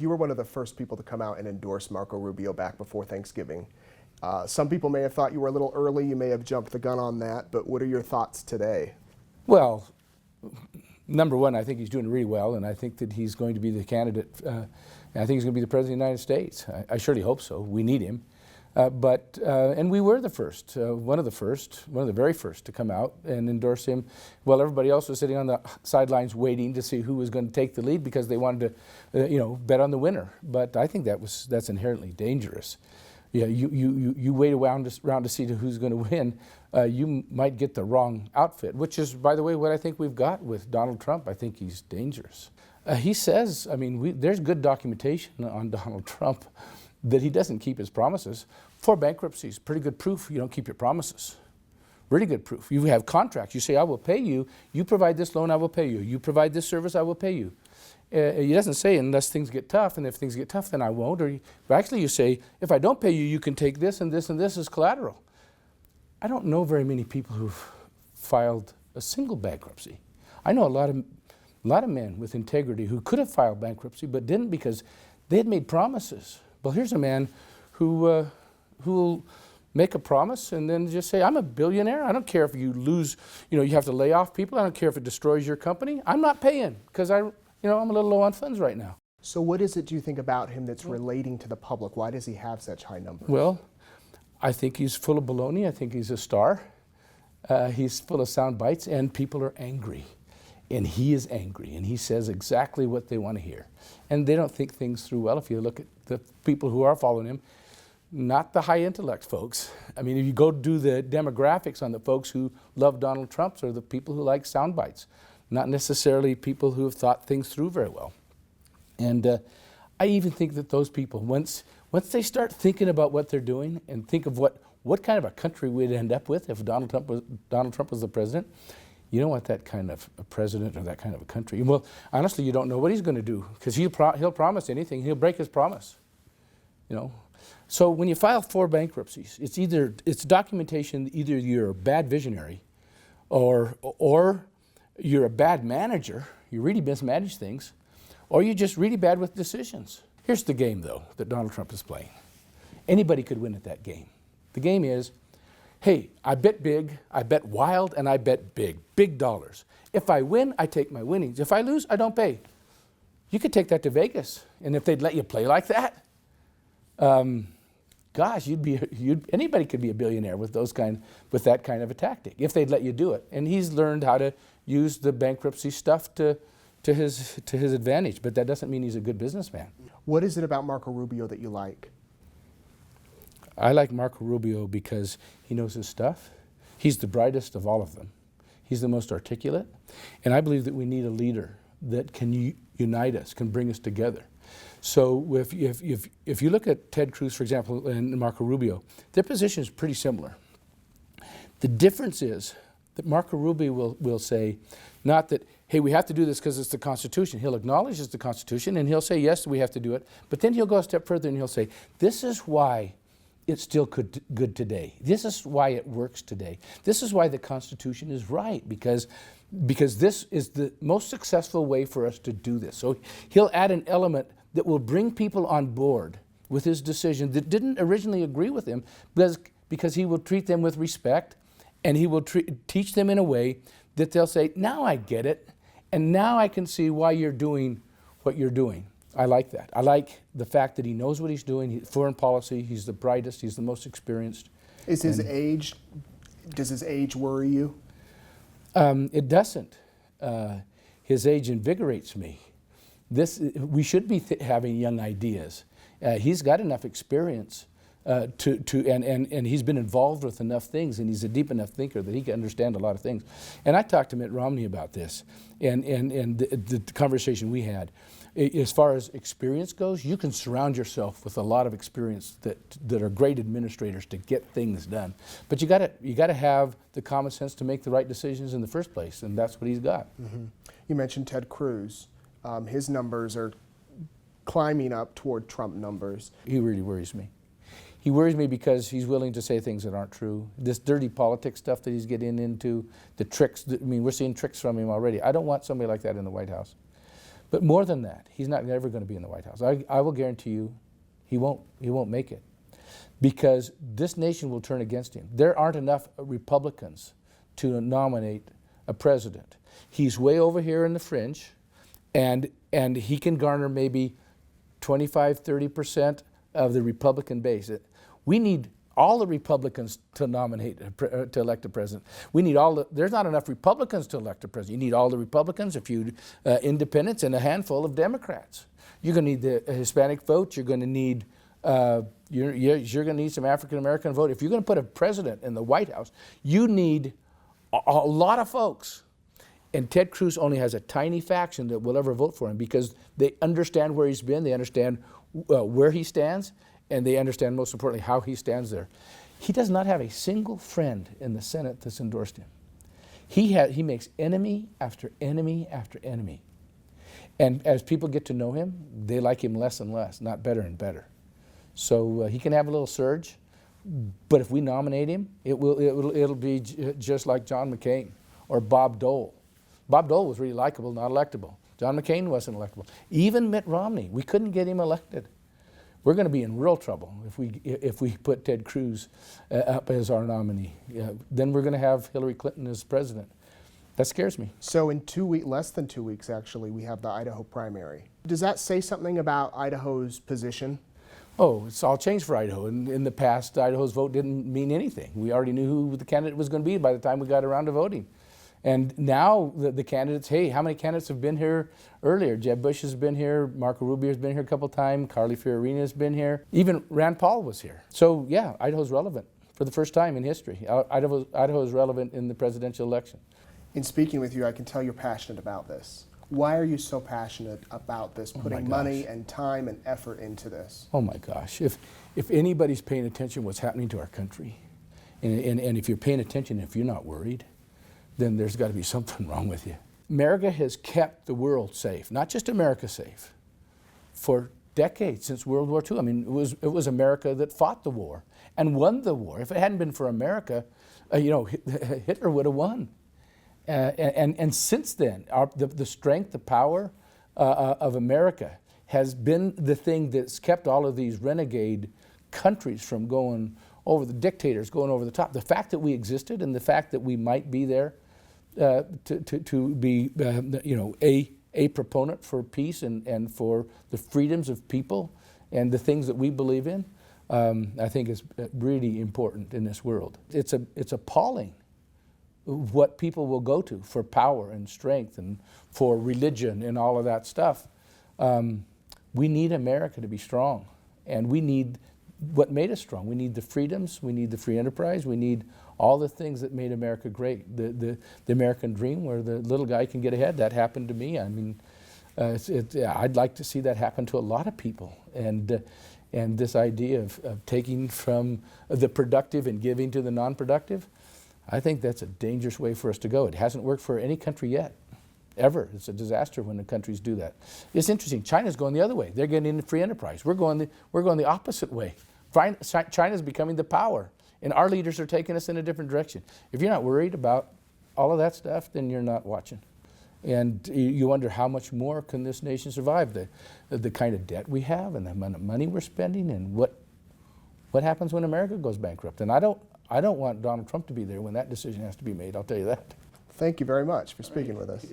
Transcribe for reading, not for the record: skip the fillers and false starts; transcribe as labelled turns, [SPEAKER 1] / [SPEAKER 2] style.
[SPEAKER 1] You were one of the first people to come out and endorse Marco Rubio back before Thanksgiving. Some people may have thought you were a little early, you may have jumped the gun on that, but what are your thoughts today?
[SPEAKER 2] Well, number one, I think he's doing really well, and I think that he's going to be the candidate. I think he's going to be the President of the United States. I surely hope so. We need him. And we were the first, one of the very first to come out and endorse him, while everybody else was sitting on the sidelines waiting to see who was going to take the lead because they wanted to, bet on the winner. But I think that's inherently dangerous. Yeah, you wait around to see who's going to win. You might get the wrong outfit, which is, by the way, what I think we've got with Donald Trump. I think he's dangerous. He says, there's good documentation on Donald Trump that he doesn't keep his promises. For bankruptcies, pretty good proof you don't keep your promises. Really good proof. You have contracts. You say, I will pay you. You provide this loan, I will pay you. You provide this service, I will pay you. He doesn't say unless things get tough, and if things get tough, then I won't. But actually you say, if I don't pay you, you can take this and this and this as collateral. I don't know very many people who've filed a single bankruptcy. I know a lot of men with integrity who could have filed bankruptcy but didn't because they had made promises. Well, here's a man who will make a promise and then just say, I'm a billionaire. I don't care if you lose, you have to lay off people. I don't care if it destroys your company. I'm not paying because I'm a little low on funds right now.
[SPEAKER 1] So what is it, do you think, about him that's relating to the public? Why does he have such high numbers?
[SPEAKER 2] Well, I think he's full of baloney. I think he's a star. He's full of sound bites, and people are angry. And he is angry, and he says exactly what they want to hear. And they don't think things through well. If you look at the people who are following him, not the high intellect folks. If you go do the demographics on the folks who love Donald Trump, are the people who like sound bites, not necessarily people who have thought things through very well. And I even think that those people, once they start thinking about what they're doing and think of what kind of a country we'd end up with if Donald Trump was the president, you don't want that kind of a president or that kind of a country. Well, honestly, you don't know what he's going to do because he'll promise anything. He'll break his promise. So when you file 4 bankruptcies, it's documentation. Either you're a bad visionary, or you're a bad manager. You really mismanage things, or you're just really bad with decisions. Here's the game, though, that Donald Trump is playing. Anybody could win at that game. The game is, hey, I bet big, I bet wild, and I bet big dollars. If I win, I take my winnings. If I lose, I don't pay. You could take that to Vegas, and if they'd let you play like that, gosh, anybody could be a billionaire with that kind of a tactic if they'd let you do it. And he's learned how to use the bankruptcy stuff to his advantage, but that doesn't mean he's a good businessman.
[SPEAKER 1] What is it about Marco Rubio that you like?
[SPEAKER 2] I like Marco Rubio because he knows his stuff. He's the brightest of all of them. He's the most articulate, and I believe that we need a leader that can unite us, can bring us together. So if you look at Ted Cruz, for example, and Marco Rubio, their position is pretty similar. The difference is that Marco Rubio will say, not that, hey, we have to do this because it's the Constitution. He'll acknowledge it's the Constitution, and he'll say, yes, we have to do it. But then he'll go a step further, and he'll say, this is why it's still good today. This is why it works today. This is why the Constitution is right, because this is the most successful way for us to do this. So he'll add an element that will bring people on board with his decision that didn't originally agree with him, because he will treat them with respect, and he will teach them in a way that they'll say, now I get it, and now I can see why you're doing what you're doing. I like that. I like the fact that he knows what he's doing. Foreign policy, he's the brightest, he's the most experienced.
[SPEAKER 1] Does his age worry you?
[SPEAKER 2] It doesn't. His age invigorates me. We should be having young ideas. He's got enough experience and he's been involved with enough things, and he's a deep enough thinker that he can understand a lot of things. And I talked to Mitt Romney about this, and the conversation we had. As far as experience goes, you can surround yourself with a lot of experience that are great administrators to get things done. But you got to have the common sense to make the right decisions in the first place, and that's what he's got.
[SPEAKER 1] Mm-hmm. You mentioned Ted Cruz. His numbers are climbing up toward Trump numbers.
[SPEAKER 2] He really worries me. He worries me because he's willing to say things that aren't true. This dirty politics stuff that he's getting into, the tricks, we're seeing tricks from him already. I don't want somebody like that in the White House. But more than that, he's not ever going to be in the White House. I will guarantee you he won't make it, because this nation will turn against him. There aren't enough Republicans to nominate a president. He's way over here in the fringe, and he can garner maybe 25–30% of the Republican base. We need all the Republicans to nominate, to elect a president. We need there's not enough Republicans to elect a president. You need all the Republicans, a few independents, and a handful of Democrats. You're going to need the Hispanic vote. You're going to need you're going to need some African American vote. If you're going to put a president in the White House, you need a lot of folks. And Ted Cruz only has a tiny faction that will ever vote for him, because they understand where he's been, they understand where he stands, and they understand, most importantly, how he stands there. He does not have a single friend in the Senate that's endorsed him. He makes enemy after enemy after enemy. And as people get to know him, they like him less and less, not better and better. So he can have a little surge, but if we nominate him, it'll be just like John McCain or Bob Dole. Bob Dole was really likable, not electable. John McCain wasn't electable. Even Mitt Romney, we couldn't get him elected. We're going to be in real trouble if we put Ted Cruz up as our nominee. Then we're going to have Hillary Clinton as president. That scares me.
[SPEAKER 1] So in less than 2 weeks, actually, we have the Idaho primary. Does that say something about Idaho's position?
[SPEAKER 2] Oh, it's all changed for Idaho. In the past, Idaho's vote didn't mean anything. We already knew who the candidate was going to be by the time we got around to voting. And now the candidates, hey, how many candidates have been here earlier? Jeb Bush has been here, Marco Rubio has been here a couple times, Carly Fiorina has been here, even Rand Paul was here. So yeah, Idaho's relevant for the first time in history. Idaho is relevant in the presidential election.
[SPEAKER 1] In speaking with you, I can tell you're passionate about this. Why are you so passionate about this, putting money and time and effort into this?
[SPEAKER 2] Oh my gosh, if anybody's paying attention to what's happening to our country, and if you're paying attention, if you're not worried, then there's got to be something wrong with you. America has kept the world safe, not just America safe, for decades, since World War II. I mean, it was America that fought the war and won the war. If it hadn't been for America, Hitler would have won. And since then, the strength, the power of America has been the thing that's kept all of these renegade countries from going over, the dictators going over the top. The fact that we existed and the fact that we might be there to be a proponent for peace and for the freedoms of people and the things that we believe in, I think is really important in this world. It's appalling what people will go to for power and strength and for religion and all of that stuff. We need America to be strong, and we need what made us strong. We need the freedoms, we need the free enterprise, we need all the things that made America great. The American dream, where the little guy can get ahead. That happened to me. I mean, I'd like to see that happen to a lot of people. And this idea of taking from the productive and giving to the non-productive, I think that's a dangerous way for us to go. It hasn't worked for any country yet, ever. It's a disaster when the countries do that. It's interesting. China's going the other way. They're getting into free enterprise. We're going the opposite way. China's becoming the power, and our leaders are taking us in a different direction. If you're not worried about all of that stuff, then you're not watching. And you wonder how much more can this nation survive? The kind of debt we have and the amount of money we're spending, and what happens when America goes bankrupt. And I don't want Donald Trump to be there when that decision has to be made, I'll tell you that.
[SPEAKER 1] Thank you very much for speaking with us.